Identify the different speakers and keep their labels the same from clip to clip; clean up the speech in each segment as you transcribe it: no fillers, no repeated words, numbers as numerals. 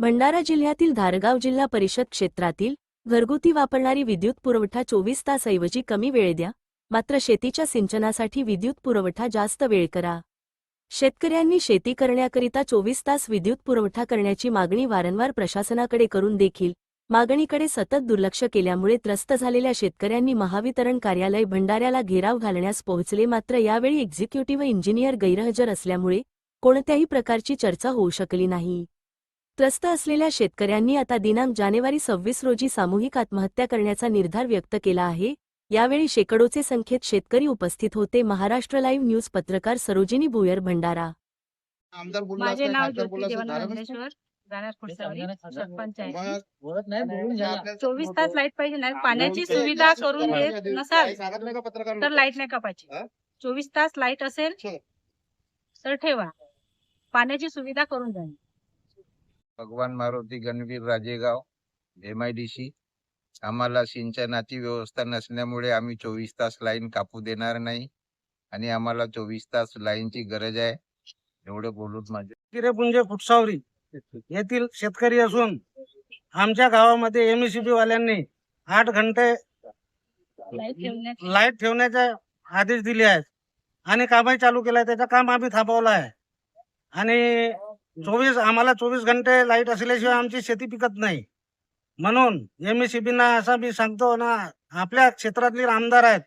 Speaker 1: भंडारा जिल्ह्यातील धारगाव जिल्हा परिषद क्षेत्रातील घरगुती वापरणारी विद्युत पुरवठा 24 तास ऐवजी कमी वेळ द्या, मात्र शेतीच्या सिंचनासाठी विद्युत पुरवठा जास्त वेळ करा। शेतकऱ्यांनी शेती करण्याकरिता 24 तास विद्युत पुरवठा करण्याची मागणी वारंवार प्रशासनाकडे करून देखील मागणीकडे सतत दुर्लक्ष केल्यामुळे त्रस्त झालेल्या शेतकऱ्यांनी महावितरण कार्यालय भंडाऱ्याला घेराव घालण्यास पोहोचले, मात्र यावेळी एक्झिक्युटिव्ह इंजिनियर गैरहजर असल्यामुळे कोणत्याही प्रकारची चर्चा होऊ शकली नाही। त्रस्त असलेल्या शेतकऱ्यांनी आता दिनांक जानेवारी 26 रोजी सामूहिक आत्महत्या करण्याचा निर्धार व्यक्त केला आहे। यावेळी शेकडोचे संख्येत शेतकरी उपस्थित होते। महाराष्ट्र लाईव्ह न्यूज पत्रकार सरोजिनी भुयर, भंडारा।
Speaker 2: माझे नाव ज्योती देवनंदेश्वर, राहणार खुडसावली, सरपंच आहे। 24 तास लाईट पाहिजे ना, पाण्याची सुविधा करून देत नसाल तर लाईट नाही कापायची। 24 तास लाईट असेल तर ठेवा, पाण्याची सुविधा करून द्या।
Speaker 3: भगवान मारुती गणवीर राजेगाव MIDC। आम्हाला सिंचनाची व्यवस्था नसल्यामुळे आम्ही 24 तास लाईन कापू देणार नाही आणि आम्हाला 24 तास लाईनची गरज आहे, एवढे बोलून माझे
Speaker 4: किरेपुंजे खुटसावरी येथील शेतकरी असून आमच्या गावामध्ये MECB वाल्यांनी 8 घंटे लाईट ठेवण्याचे आदेश दिले आहेत आणि कामही चालू केलं आहे। त्याचं काम आम्ही थांबवलं आहे आणि आम्हाला 24 घंटे लाईट असल्याशिवाय आमची शेती पिकत नाही। म्हणून MECB ना असं मी सांगतो ना, आपल्या क्षेत्रातले आमदार आहेत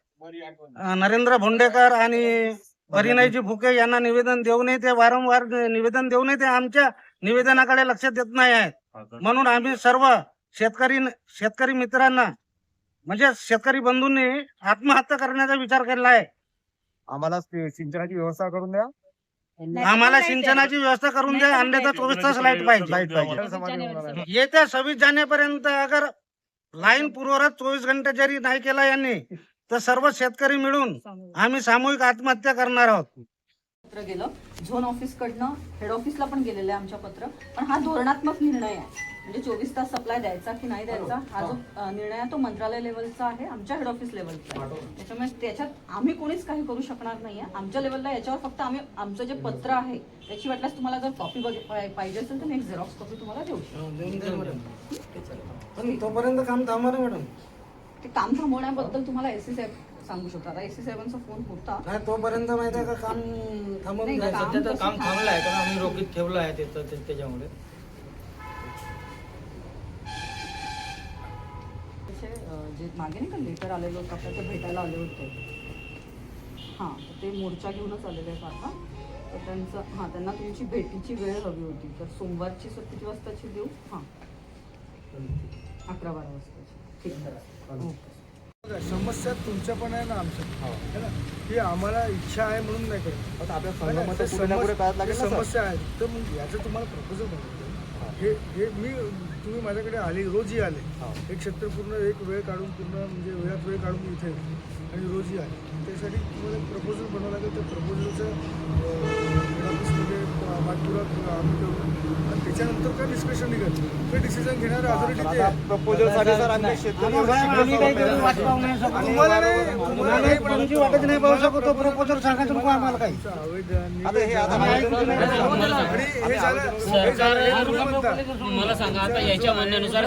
Speaker 4: नरेंद्र भोंडेकर आणि परिणयजी फुके यांना निवेदन देऊ नये, ते वारंवार निवेदन देऊ नये, ते आमच्या निवेदनाकडे लक्ष देत नाही आहेत। म्हणून आम्ही सर्व शेतकरी मित्रांना म्हणजे शेतकरी बंधूंनी आत्महत्या करण्याचा विचार केला आहे।
Speaker 5: आम्हाला सिंचनाची व्यवस्था करून द्या,
Speaker 4: आम्हाला सिंचनाची व्यवस्था करून द्या, अन्यथा 24 तास लाईट पाहिजे। येत्या 26 जानेपर्यंत अगर लाईन पूर्ववत 24 घंटे जरी नाही केला यांनी तर सर्व शेतकरी मिळून आम्ही सामूहिक आत्महत्या करणार आहोत।
Speaker 6: पत्र गेलं झोन ऑफिस कडनं हेड ऑफिसला पण गेलेलं आहे आमच्या पत्र, पण हा धोरणात्मक निर्णय आहे। म्हणजे 24 तास सप्लाय द्यायचा की नाही द्यायचा हा जो निर्णय आहे तो मंत्रालय लेवलचा आहे, आमच्या हेड ऑफिस लेवलचा आहे। त्याच्यामुळे त्याच्यात आम्ही कोणीच काही करू शकणार नाहीये आमच्या लेवलला। याच्यावर फक्त आम्ही आमचं जे पत्र आहे त्याची वाटल्यास तुम्हाला जर कॉपी पाहिजे असेल तर मी एक झेरॉक्स कॉपी तुम्हाला देऊ
Speaker 4: पण तोपर्यंत काम थांबवा ना मॅडम।
Speaker 6: ते काम थांबवण्याबद्दल तुम्हाला AC साहेब सांगू शकता। आता AC साहेबांचा फोन होता
Speaker 4: नाही तोपर्यंत माहिती आहे का काम थांबवून
Speaker 7: सध्या काम थांबलं आहे कारण आम्ही रोखीत ठेवलं आहे त्याच्यामुळे
Speaker 6: जे मागे नाही का लेटर आलेलं होतं आपल्याला, ते भेटायला आले होते। हां, ते मोर्चा घेऊनच आलेले आहेत आता। तर त्यांचं त्यांना तुमची भेटीची वेळ हवी होती, तर सोमवारची किती वाजताची देऊ? हां, 11-12 वाजताची। ठीक आहे।
Speaker 5: समस्या तुमच्या पण आहे ना आमच्या है ना, की आम्हाला इच्छा आहे म्हणून नाही करत। आता आपल्या समस्या आहे तर मग याचं तुम्हाला प्रपोजल बनवतो। हे तुम्ही माझ्याकडे आले, रोजही आले, एक क्षेत्र पूर्ण एक वेळ काढून पूर्ण म्हणजे वेळात वेळ काढून इथे आणि रोजही आले। त्यासाठी तुम्हाला प्रपोजल बनावं लागेल। त्या प्रपोजलचं ऑफिसमध्ये पाठपुरावा आम्ही करू आणि त्याच्यानंतर काय डिस्कशन निघेल ते डिसिजन घेणारे अथॉरिटी ते आहे।
Speaker 4: प्रपोजलसाठी सर आम्ही तुम्हाला नाही वाटत नाही पाहू शकतो प्रपोजल सांगायचं नको आम्हाला काही
Speaker 7: मला सांगा। आता याच्या म्हणण्यानुसार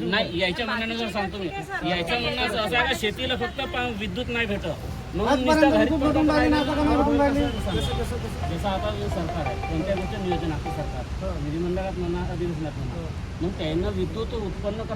Speaker 7: नाही, याच्या म्हणण्यानुसार सांगतो मी, याच्या म्हणण्याचं असं आहे का शेतीला फक्त विद्युत नाही भेटत म्हणून जसं आता सरकार आहे कोणत्या गोष्टी नियोजन आपलं सरकार विधिमंडळात म्हणा अधिवेशनात म्हणा, मग त्यांना विद्युत उत्पन्न